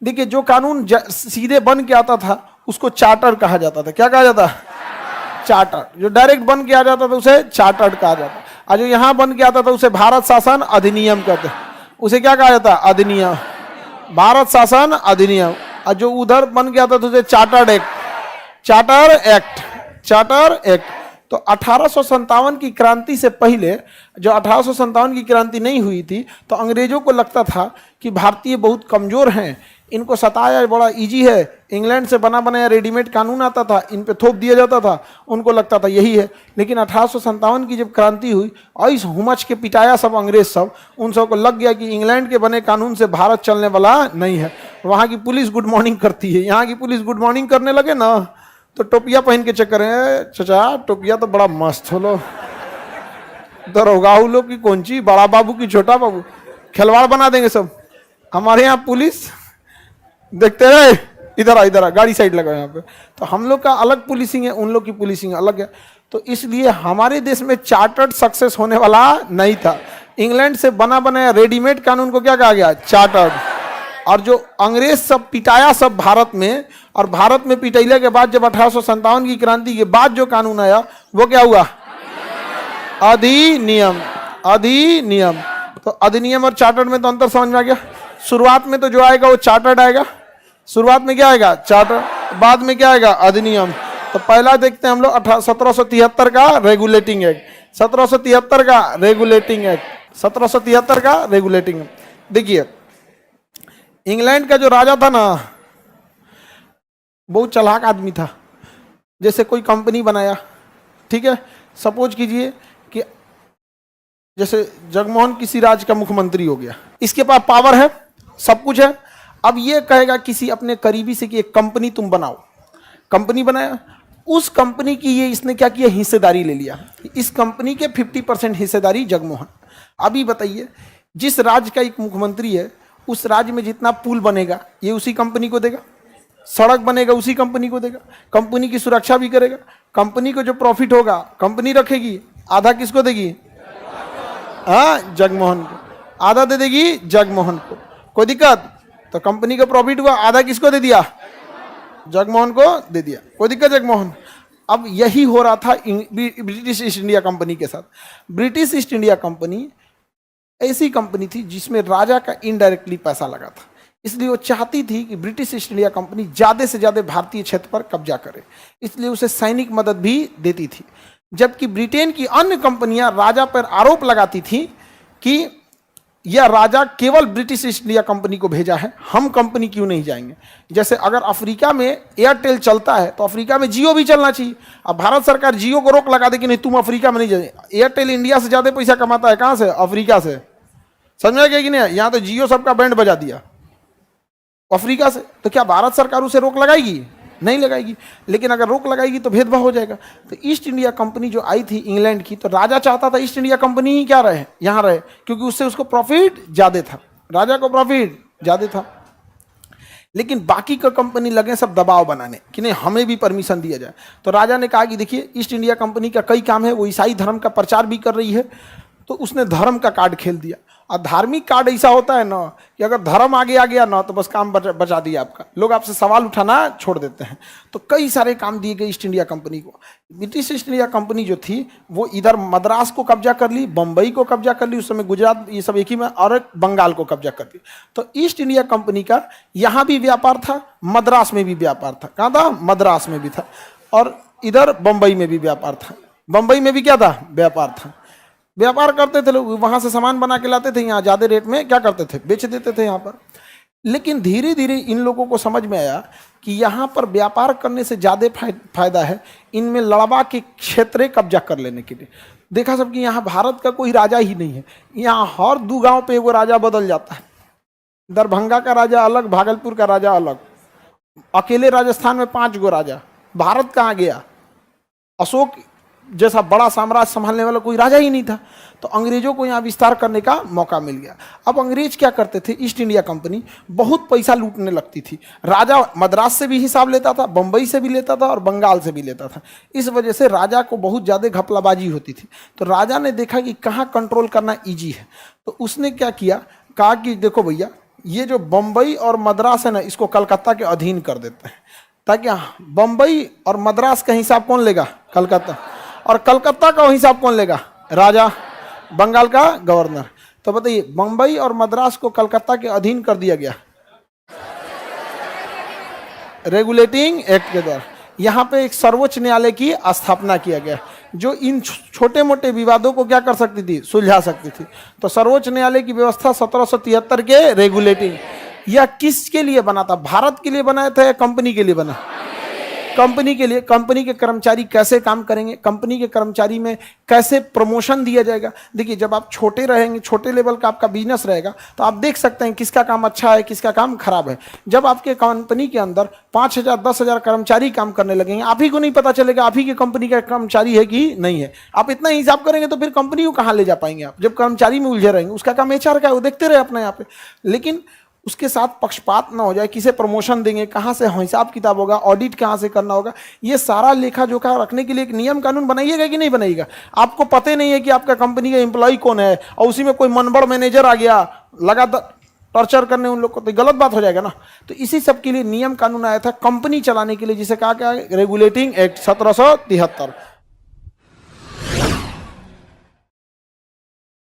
देखिए जो कानून सीधे बन के आता था उसको चार्टर कहा जाता था। क्या कहा जाता? चार्टर। जो डायरेक्ट बन के आ जाता था उसे चार्टर्ड कहा जाता। और जो यहाँ बन के आता था उसे भारत शासन अधिनियम कहते। उसे क्या कहा जाता? अधिनियम, भारत शासन अधिनियम। और जो उधर बन के आता था उसे chartered act, charter act, charter act. तो 1857 की क्रांति से पहले, जो 1857 की क्रांति नहीं हुई थी, तो अंग्रेजों को लगता था कि भारतीय बहुत कमजोर हैं, इनको सताया बड़ा इजी है। इंग्लैंड से बना बनाया रेडीमेड कानून आता था, इन पे थोप दिया जाता था, उनको लगता था यही है। लेकिन 1857 की जब क्रांति हुई और इस हुमच के पिटाया सब अंग्रेज सब, उन सबको लग गया कि इंग्लैंड के बने कानून से भारत चलने वाला नहीं है। वहाँ की पुलिस गुड मॉर्निंग करती है, यहाँ की पुलिस गुड मॉर्निंग करने लगे ना, तो टोपिया पहन के चक्कर है, चचा टोपिया तो बड़ा मस्त हो लो, दरोगा हो लो कि कौन ची, बड़ा बाबू की छोटा बाबू, खिलवाड़ बना देंगे सब। हमारे यहाँ पुलिस देखते रहे, इधर आ इधर आ, गाड़ी साइड लगा यहाँ पे। तो हम लोग का अलग पुलिसिंग है, उन लोग की पुलिसिंग अलग है। तो इसलिए हमारे देश में चार्टर्ड सक्सेस होने वाला नहीं था। इंग्लैंड से बना बनाया रेडीमेड कानून को क्या कहा गया? चार्टर्ड। और जो अंग्रेज सब पिटाया सब भारत में, और भारत में पिटैले के बाद जब 1857 की क्रांति के बाद जो कानून आया वो क्या हुआ? अधिनियम। अधिनियम। तो अधिनियम और चार्टर्ड में तो अंतर समझ में आ गया। शुरुआत में तो जो आएगा वो चार्टर्ड आएगा, शुरुआत में क्या आएगा? चार्टर्ड, बाद में क्या आएगा? अधिनियम। तो पहला देखते हैं हम लोग 1773 का रेगुलेटिंग एक्ट, 1773 का रेगुलेटिंग एक्ट, 1773 का रेगुलेटिंग। देखिए इंग्लैंड का जो राजा था ना, बहुत चालाक आदमी था। जैसे कोई कंपनी बनाया, ठीक है, सपोज कीजिए कि जैसे जगमोहन किसी राज्य का मुख्यमंत्री हो गया, इसके पास पावर है, सब कुछ है। अब ये कहेगा किसी अपने करीबी से कि एक कंपनी तुम बनाओ, कंपनी बनाया, उस कंपनी की ये इसने क्या किया? हिस्सेदारी ले लिया। इस कंपनी के 50% हिस्सेदारी जगमोहन। अभी बताइए जिस राज्य का एक मुख्यमंत्री है, उस राज्य में जितना पुल बनेगा ये उसी कंपनी को देगा, सड़क बनेगा उसी कंपनी को देगा, कंपनी की सुरक्षा भी करेगा, कंपनी को जो प्रॉफिट होगा कंपनी रखेगी, आधा किसको देगी? हाँ, जगमोहन को। आधा दे देगी जगमोहन को, कोई दिक्कत? तो कंपनी का प्रॉफिट हुआ, आधा किसको दे दिया? जगमोहन को दे दिया, कोई दिक्कत? जगमोहन। अब यही हो रहा था ब्रिटिश ईस्ट इंडिया कंपनी के साथ। ब्रिटिश ईस्ट इंडिया कंपनी ऐसी कंपनी थी जिसमें राजा का इनडायरेक्टली पैसा लगा था, इसलिए वो चाहती थी कि ब्रिटिश ईस्ट इंडिया कंपनी ज़्यादा से ज़्यादा भारतीय क्षेत्र पर कब्जा करे, इसलिए उसे सैनिक मदद भी देती थी। जबकि ब्रिटेन की अन्य कंपनियां राजा पर आरोप लगाती थी कि यह राजा केवल ब्रिटिश ईस्ट इंडिया कंपनी को भेजा है, हम कंपनी क्यों नहीं जाएंगे। जैसे अगर अफ्रीका में एयरटेल चलता है तो अफ्रीका में जियो भी चलना चाहिए। अब भारत सरकार जियो को रोक लगा दे कि नहीं तुम अफ्रीका में नहीं जाए। एयरटेल इंडिया से ज़्यादा पैसा कमाता है, कहाँ से? अफ्रीका से। समझा गया कि नहीं? यहाँ तो जियो सबका बैंड बजा दिया अफ्रीका से। तो क्या भारत सरकार उसे रोक लगाएगी? नहीं लगाएगी। लेकिन अगर रोक लगाएगी तो भेदभाव हो जाएगा। तो ईस्ट इंडिया कंपनी जो आई थी इंग्लैंड की, तो राजा चाहता था ईस्ट इंडिया कंपनी ही क्या रहे, यहाँ रहे, क्योंकि उससे उसको प्रॉफिट ज़्यादा था, राजा को प्रॉफिट ज़्यादा था। लेकिन बाकी का कंपनी लगे सब दबाव बनाने कि नहीं हमें भी परमिशन दिया जाए। तो राजा ने कहा कि देखिए ईस्ट इंडिया कंपनी का कई काम है, वो ईसाई धर्म का प्रचार भी कर रही है, तो उसने धर्म का कार्ड खेल दिया। और धार्मिक कार्ड ऐसा होता है ना कि अगर धर्म आगे आ गया ना तो बस काम बचा दिया आपका, लोग आपसे सवाल उठाना छोड़ देते हैं। तो कई सारे काम दिए गए ईस्ट इंडिया कंपनी को। ब्रिटिश ईस्ट इंडिया कंपनी जो थी वो इधर मद्रास को कब्जा कर ली, बम्बई को कब्जा कर ली, उस समय गुजरात ये सब एक ही में, और बंगाल को कब्जा कर ली। तो ईस्ट इंडिया कंपनी का यहाँ भी व्यापार था, मद्रास में भी व्यापार था। कहाँ था? मद्रास में भी था, और इधर बम्बई में भी व्यापार था। बम्बई में भी क्या था? व्यापार था। व्यापार करते थे लोग, वहाँ से सामान बना के लाते थे, यहाँ ज़्यादा रेट में क्या करते थे? बेच देते थे यहाँ पर। लेकिन धीरे धीरे इन लोगों को समझ में आया कि यहाँ पर व्यापार करने से ज़्यादा फायदा है इनमें लड़वा के क्षेत्र कब्जा कर लेने के लिए। देखा सब कि यहाँ भारत का कोई राजा ही नहीं है, यहाँ हर 2 गांव पे एगो राजा बदल जाता है। दरभंगा का राजा अलग, भागलपुर का राजा अलग, अकेले राजस्थान में 5 गो राजा। भारत कहाँ गया? अशोक जैसा बड़ा साम्राज्य संभालने वाला कोई राजा ही नहीं था। तो अंग्रेजों को यहाँ विस्तार करने का मौका मिल गया। अब अंग्रेज क्या करते थे? ईस्ट इंडिया कंपनी बहुत पैसा लूटने लगती थी। राजा मद्रास से भी हिसाब लेता था, बम्बई से भी लेता था, और बंगाल से भी लेता था। इस वजह से राजा को बहुत ज़्यादा घपलाबाजी होती थी। तो राजा ने देखा कि कहाँ कंट्रोल करना ईजी है, तो उसने क्या किया, कहा कि देखो भैया ये जो बंबई और मद्रास है ना, इसको कलकत्ता के अधीन कर देते हैं, ताकि बंबई और मद्रास का हिसाब कौन लेगा? कलकत्ता। और कलकत्ता का हिसाब कौन लेगा? राजा, बंगाल का गवर्नर। तो बताइए, बंबई और मद्रास को कलकत्ता के अधीन कर दिया गया रेगुलेटिंग एक्ट के द्वारा। यहाँ पे एक सर्वोच्च न्यायालय की स्थापना किया गया, जो इन छोटे मोटे विवादों को क्या कर सकती थी? सुलझा सकती थी। तो सर्वोच्च न्यायालय की व्यवस्था 1773 के रेगुलेटिंग। यह किसके लिए बना था? भारत के लिए बनाया था या कंपनी के लिए बना? कंपनी के लिए। कंपनी के कर्मचारी कैसे काम करेंगे, कंपनी के कर्मचारी में कैसे प्रमोशन दिया जाएगा। देखिए, जब आप छोटे रहेंगे, छोटे लेवल का आपका बिजनेस रहेगा, तो आप देख सकते हैं किसका काम अच्छा है, किसका काम खराब है। जब आपके कंपनी के अंदर 5,000 10,000 कर्मचारी काम करने लगेंगे, आप ही को नहीं पता चलेगा आप ही की कंपनी का कर्मचारी है कि नहीं है। आप इतना हिसाब करेंगे तो फिर कंपनी को कहाँ ले जा पाएंगे आप, जब कर्मचारी में उलझे रहेंगे। उसका काम HR का है, वो देखते रहे अपने यहाँ पे। लेकिन उसके साथ पक्षपात ना हो जाए, किसे प्रमोशन देंगे, कहाँ से हिसाब किताब होगा, ऑडिट कहाँ से करना होगा, ये सारा लेखा जोखा रखने के लिए एक नियम कानून बनाइएगा कि नहीं बनाइएगा। आपको पता नहीं है कि आपका कंपनी का एम्प्लॉय कौन है, और उसी में कोई मनबड़ मैनेजर आ गया लगातार टॉर्चर करने उन लोग को, तो गलत बात हो जाएगा ना। तो इसी सब के लिए नियम कानून आया था कंपनी चलाने के लिए, जिसे कहा गया रेगुलेटिंग एक्ट 1773।